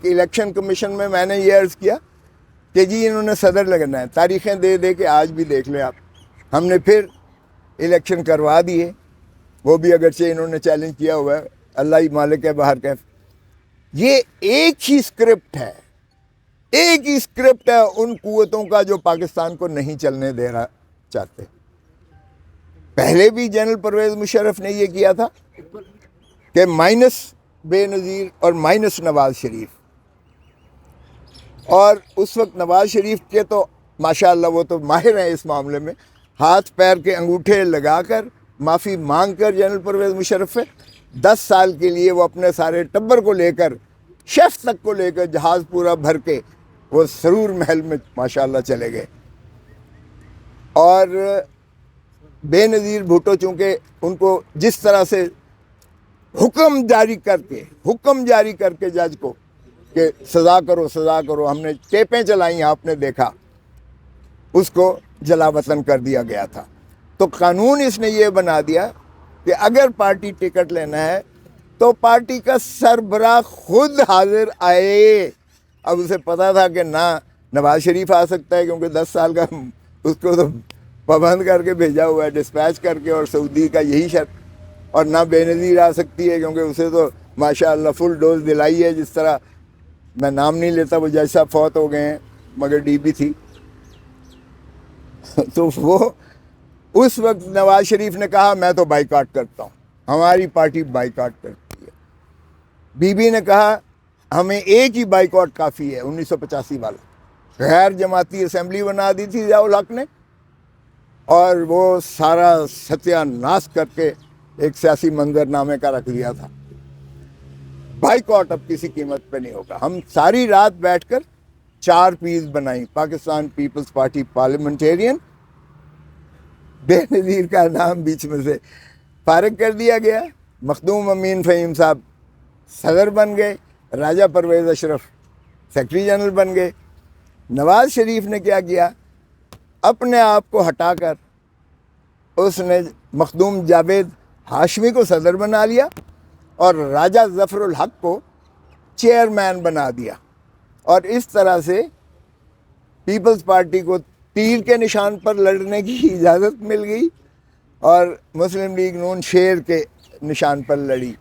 ایک election commission میں نے یہ عرض کیا کہ جی انہوں نے صدر لگنا ہے، تاریخیں دے دے کے آج بھی دیکھ لیں آپ، ہم نے پھر الیکشن کروا دیے، وہ بھی اگرچہ انہوں نے چیلنج کیا ہوا ہے، اللہ ہی مالک ہے باہر کیف۔ یہ ایک ہی اسکرپٹ ہے، ایک ہی اسکرپٹ ہے ان قوتوں کا جو پاکستان کو نہیں چلنے دے رہا چاہتے۔ پہلے بھی جنرل پرویز مشرف نے یہ کیا تھا کہ مائنس بے نظیر اور مائنس نواز شریف، اور اس وقت نواز شریف کے تو ماشاءاللہ وہ تو ماہر ہیں اس معاملے میں، ہاتھ پیر کے انگوٹھے لگا کر معافی مانگ کر جنرل پرویز مشرف سے 10 سال کے لیے وہ اپنے سارے ٹبر کو لے کر، شیف تک کو لے کر، جہاز پورا بھر کے وہ سرور محل میں ماشاءاللہ چلے گئے۔ اور بے نظیر بھٹو چونکہ ان کو جس طرح سے حکم جاری کر کے جج کو کہ سزا کرو، ہم نے ٹیپیں چلائیں، آپ نے دیکھا، اس کو جلا وطن کر دیا گیا تھا۔ تو قانون اس نے یہ بنا دیا کہ اگر پارٹی ٹکٹ لینا ہے تو پارٹی کا سربراہ خود حاضر آئے۔ اب اسے پتا تھا کہ نہ نواز شریف آ سکتا ہے کیونکہ 10 سال کا اس کو تو پابند کر کے بھیجا ہوا ہے، ڈسپیچ کر کے، اور سعودی کا یہی شرط، اور نہ بے نظیر آ سکتی ہے کیونکہ اسے تو ماشاءاللہ فل ڈوز دلائی ہے، جس طرح میں نام نہیں لیتا، وہ جج صاحب فوت ہو گئے ہیں مگر ڈی بی تھی۔ تو وہ اس وقت نواز شریف نے کہا میں تو بائیکاٹ کرتا ہوں، ہماری پارٹی بائیکاٹ کرتی ہے۔ بی بی نے کہا ہمیں ایک ہی بائیکاٹ کافی ہے، 1985 والا، غیر جماعتی اسمبلی بنا دی تھی ضیاء الحق نے، اور وہ سارا ستیہ ناش کر کے ایک سیاسی منظر نامے کا رکھ دیا تھا۔ بائیکاٹ اب کسی قیمت پہ نہیں ہوگا۔ ہم ساری رات بیٹھ کر 4 پیس بنائیں، پاکستان پیپلز پارٹی پارلیمنٹیرین، بے نظیر کا نام بیچ میں سے فارغ کر دیا گیا، مخدوم امین فہیم صاحب صدر بن گئے، راجہ پرویز اشرف سیکرٹری جنرل بن گئے۔ نواز شریف نے کیا کیا، اپنے آپ کو ہٹا کر اس نے مخدوم جاوید ہاشمی کو صدر بنا لیا اور راجہ ظفر الحق کو چیئرمین بنا دیا، اور اس طرح سے پیپلز پارٹی کو تیر کے نشان پر لڑنے کی اجازت مل گئی، اور مسلم لیگ نون شیر کے نشان پر لڑی۔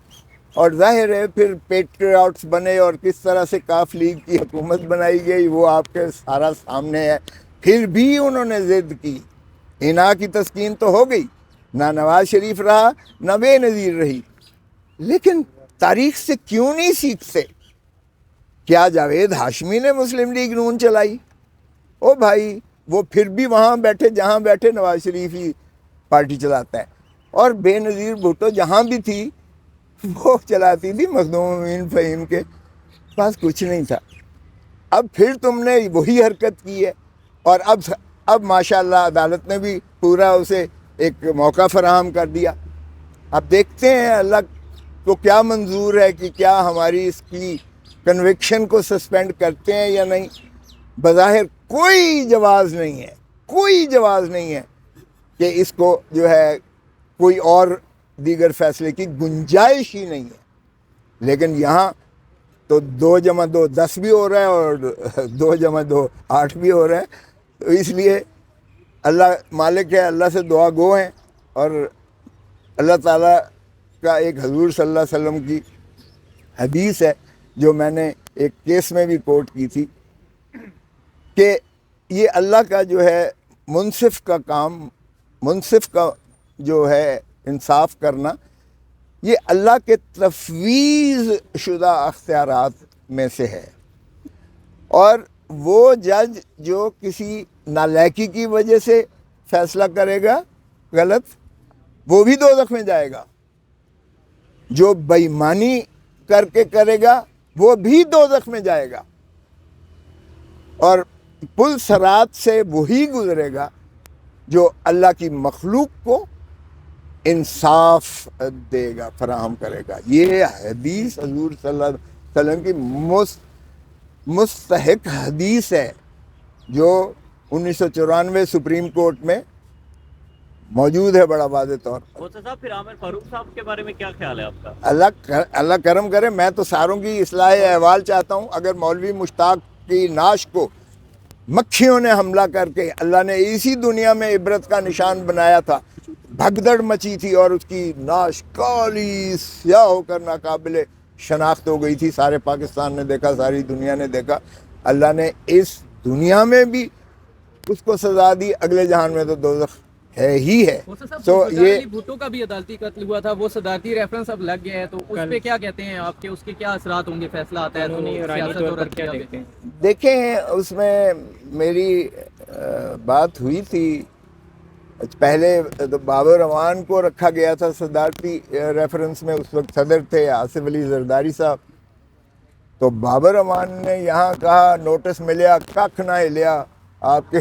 اور ظاہر ہے پھر پیٹریاٹس بنے اور کس طرح سے کاف لیگ کی حکومت بنائی گئی وہ آپ کے سارا سامنے ہے۔ پھر بھی انہوں نے ضد کی، حنا کی تسکین تو ہو گئی، نہ نواز شریف رہا نہ بے نظیر رہی، لیکن تاریخ سے کیوں نہیں سیکھتے؟ کیا جاوید ہاشمی نے مسلم لیگ نون چلائی؟ او بھائی، وہ پھر بھی وہاں بیٹھے جہاں بیٹھے نواز شریف ہی پارٹی چلاتا ہے، اور بے نظیر بھٹو جہاں بھی تھی وہ چلاتی تھی، مخدوم امین فہیم کے پاس کچھ نہیں تھا۔ اب پھر تم نے وہی حرکت کی ہے، اور اب ماشاءاللہ عدالت نے بھی پورا اسے ایک موقع فراہم کر دیا۔ اب دیکھتے ہیں اللہ کو کیا منظور ہے کہ کیا ہماری اس کی کنوکشن کو سسپینڈ کرتے ہیں یا نہیں۔ بظاہر کوئی جواز نہیں ہے کہ اس کو جو ہے کوئی اور دیگر فیصلے کی گنجائش ہی نہیں ہے، لیکن یہاں تو 2+2 10 بھی ہو رہا ہے اور 2+2 8 بھی ہو رہا ہے۔ تو اس لیے اللہ مالک ہے، اللہ سے دعا گو ہیں، اور اللہ تعالیٰ کا ایک حضور صلی اللہ علیہ وسلم کی حدیث ہے جو میں نے ایک کیس میں بھی کوٹ کی تھی کہ یہ اللہ کا جو ہے منصف کا کام، منصف کا جو ہے انصاف کرنا، یہ اللہ کے تفویض شدہ اختیارات میں سے ہے، اور وہ جج جو کسی نالائکی کی وجہ سے فیصلہ کرے گا غلط، وہ بھی دوزخ میں جائے گا، جو بے ایمانی کر کے کرے گا وہ بھی دوزخ میں جائے گا، اور پل صراط سے وہی گزرے گا جو اللہ کی مخلوق کو انصاف دے گا، فراہم کرے گا۔ یہ حدیث حضور صلی اللہ علیہ وسلم کی مستحق حدیث ہے جو 1994 سپریم کورٹ میں موجود ہے بڑا واضح طور پر۔ موسیٰ صاحب پھر عامر فاروق صاحب کے بارے میں کیا خیال ہے آپ کا؟ اللہ کرم کرے، میں تو ساروں کی اصلاح احوال چاہتا ہوں۔ اگر مولوی مشتاق کی نعش کو مکھیوں نے حملہ کر کے اللہ نے اسی دنیا میں عبرت کا نشان بنایا تھا، بھگدڑ مچی تھی اور اس کی نعش کالی سیاہ ہو کر ناقابل شناخت ہو گئی تھی، سارے پاکستان نے دیکھا، ساری دنیا نے دیکھا، اللہ نے اس دنیا میں بھی اس کو سزا دی، اگلے جہان میں تو دوزخ ہے ہی ہے۔ تو یہ بھٹو کا بھی عدالتی قتل ہوا تھا، وہ صدارتی ریفرنس اب لگ گیا ہے، تو اس پہ کیا کہتے ہیں آپ کے، اس کے کیا اثرات ہوں گے؟ فیصلہ آتا ہے تو سیاست اور کیا دیکھتے ہیں؟ دیکھیں اس میں میری بات ہوئی تھی پہلے، تو بابر امان کو رکھا گیا تھا صدارتی ریفرنس میں، اس وقت صدر تھے آصف علی زرداری صاحب، تو بابر امان نے یہاں کہا نوٹس ملیا ککھ نہ ہلیا آپ کے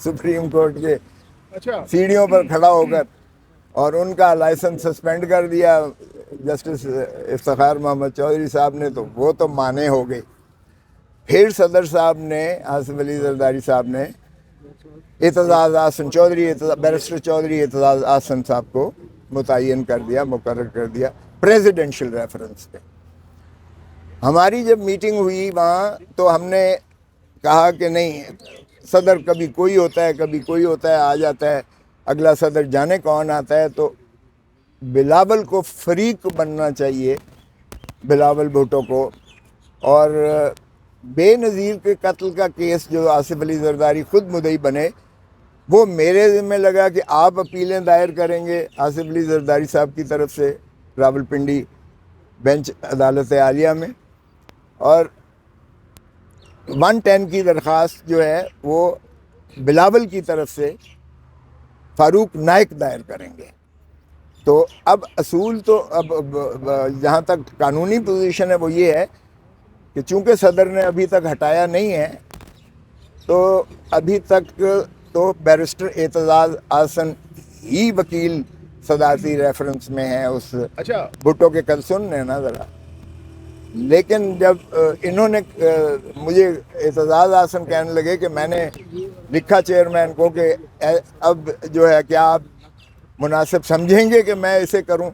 سپریم کورٹ کے سیڑھیوں پر کھڑا ہو کر، اور ان کا لائسنس سسپینڈ کر دیا جسٹس افتخار محمد چودھری صاحب نے، تو وہ تو مانے ہو گئے۔ پھر صدر صاحب نے، آصف علی زرداری صاحب نے اعتزاز احسن چودھری، بیرسٹر چودھری اعتزاز احسن صاحب کو متعین کر دیا، مقرر کر دیا پریزیڈنشل ریفرنس پہ۔ ہماری جب میٹنگ ہوئی وہاں تو ہم نے کہا کہ نہیں، صدر کبھی کوئی ہوتا ہے، کبھی کوئی ہوتا ہے، آ جاتا ہے، اگلا صدر جانے کون آتا ہے، تو بلاول کو فریق بننا چاہیے، بلاول بھٹو کو۔ اور بے نظیر کے قتل کا کیس جو آصف علی زرداری خود مدعی بنے، وہ میرے ذمہ لگا کہ آپ اپیلیں دائر کریں گے آصف علی زرداری صاحب کی طرف سے راولپنڈی بینچ عدالت عالیہ میں، اور 110 کی درخواست جو ہے وہ بلاول کی طرف سے فاروق نائک دائر کریں گے۔ تو اب اصول تو اب جہاں تک قانونی پوزیشن ہے وہ یہ ہے کہ چونکہ صدر نے ابھی تک ہٹایا نہیں ہے، تو ابھی تک تو بیرسٹر اعتزاز احسن ہی وکیل صدارتی ریفرنس میں ہے اس بھٹو کے۔ کل سننے نا ذرا، لیکن جب انہوں نے مجھے اعتزاز احسن کہنے لگے کہ میں نے لکھا چیئرمین کو کہ اب جو ہے کیا آپ مناسب سمجھیں گے کہ میں اسے کروں،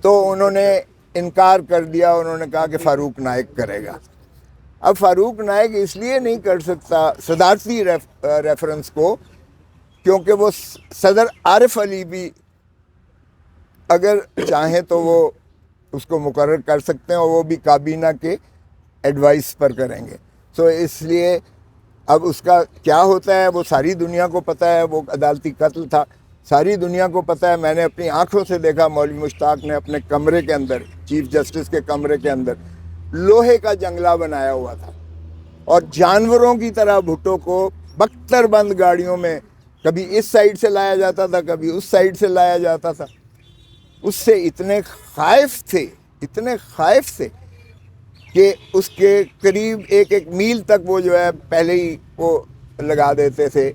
تو انہوں نے انکار کر دیا، انہوں نے کہا کہ فاروق نائک کرے گا۔ اب فاروق نائک اس لیے نہیں کر سکتا صدارتی ریفرنس کو کیونکہ وہ صدر عارف علی بھی اگر چاہیں تو وہ اس کو مقرر کر سکتے ہیں، اور وہ بھی کابینہ کے ایڈوائس پر کریں گے۔ سو اس لیے اب اس کا کیا ہوتا ہے وہ ساری دنیا کو پتہ ہے، وہ عدالتی قتل تھا، ساری دنیا کو پتہ ہے۔ میں نے اپنی آنکھوں سے دیکھا، مولوی مشتاق نے اپنے کمرے کے اندر، چیف جسٹس کے کمرے کے اندر لوہے کا جنگلہ بنایا ہوا تھا، اور جانوروں کی طرح بھٹو کو بختر بند گاڑیوں میں کبھی اس سائڈ سے لایا جاتا تھا، کبھی اس سائڈ سے لایا جاتا تھا۔ اس سے اتنے خائف تھے کہ اس کے قریب ایک میل تک وہ جو ہے پہلے ہی وہ لگا دیتے تھے،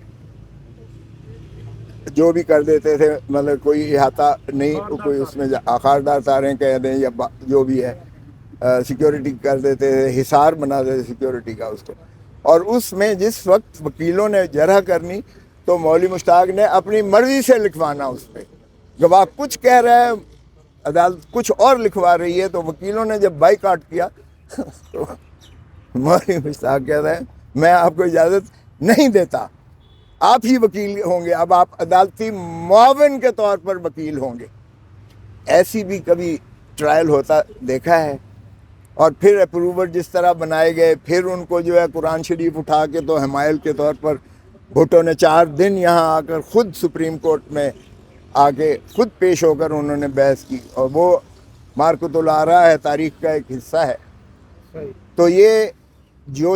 جو بھی کر دیتے تھے، مطلب کوئی احاطہ نہیں، کوئی اس میں آخاردار تاریں کہہ دیں یا جو بھی ہے، سیکیورٹی کر دیتے تھے، حصار بنا دیتے سیکیورٹی کا اس کو۔ اور اس میں جس وقت وکیلوں نے جرح کرنی تو مولوی مشتاق نے اپنی مرضی سے لکھوانا، اس پہ گواہ کچھ کہہ رہا ہے، عدالت کچھ اور لکھوا رہی ہے، تو وکیلوں نے جب بائیکاٹ کیا تو مولوی مشتاق کہتا ہے میں آپ کو اجازت نہیں دیتا، آپ ہی وکیل ہوں گے، اب آپ عدالتی معاون کے طور پر وکیل ہوں گے۔ ایسی بھی کبھی ٹرائل ہوتا دیکھا ہے۔ اور پھر اپروور جس طرح بنائے گئے، پھر ان کو جو ہے قرآن شریف اٹھا کے تو حمایل کے طور پر بھٹو نے 4 دن یہاں آ کر خود سپریم کورٹ میں آ کے خود پیش ہو کر انہوں نے بحث کی، اور وہ مارکۃ الآراء ہے، تاریخ کا ایک حصہ ہے۔ تو یہ جو